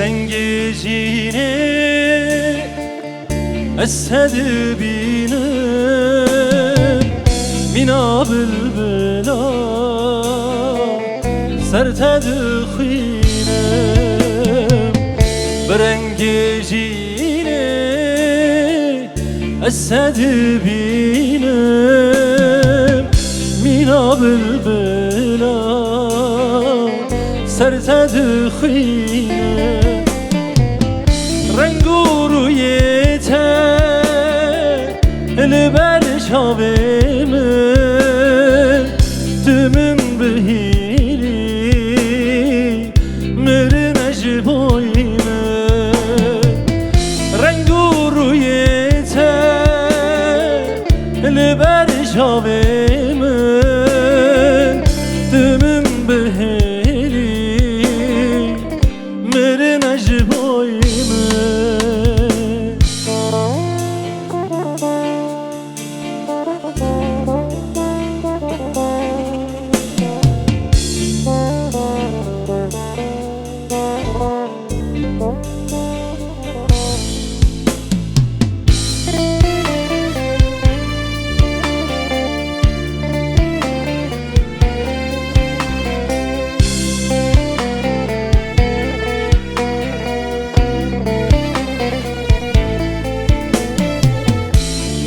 رنگی جینه اسد بینم مینا بلبلا سرتد خینم برنگی جینه اسد بینم مینا بلبلا سرتد خینم رنگو روی لبر شاومه تمن بهیری مرن اجبایمه رنگو روی لبر شاومه تمن بهیری مرن اجبایمه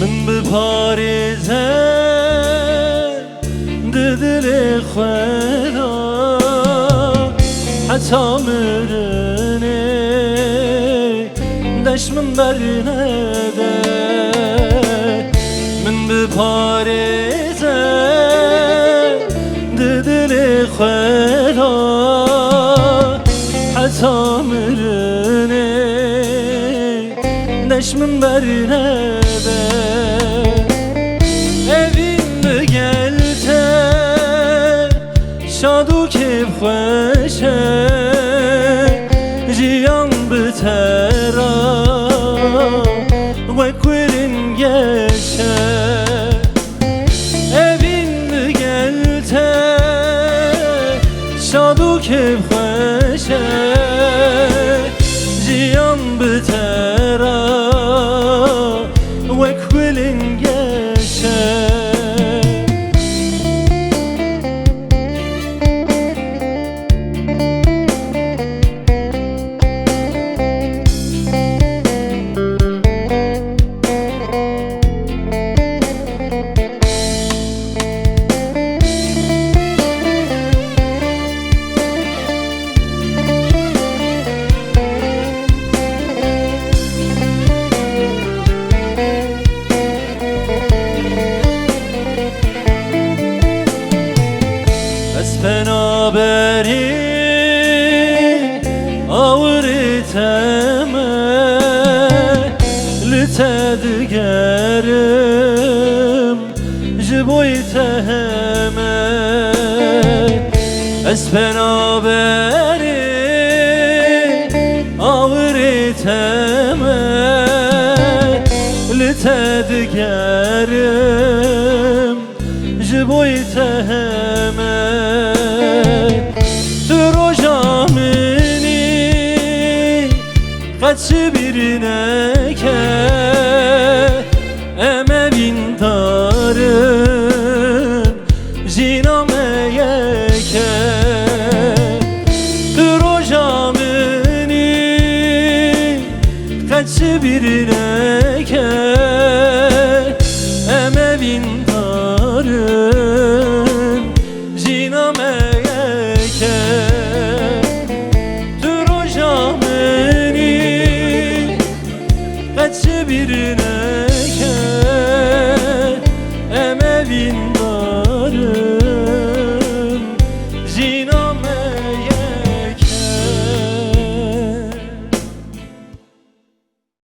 من بپارزم دل خدا حتی مرنه دشمن برنده من بپارزم دل خدا حتی مرنه دشمن برنده evimde gelte şadu keyf خوشه jiyan bitera ve kulin geçe evimde gelte şadu keyf خوشه jiyan bitera ve kulin geçe بنابری آوریتمه لتدگرم جبویتهمه از بنابری آوریتمه لتدگرم جبویتهمه تو روژامنی قدش birine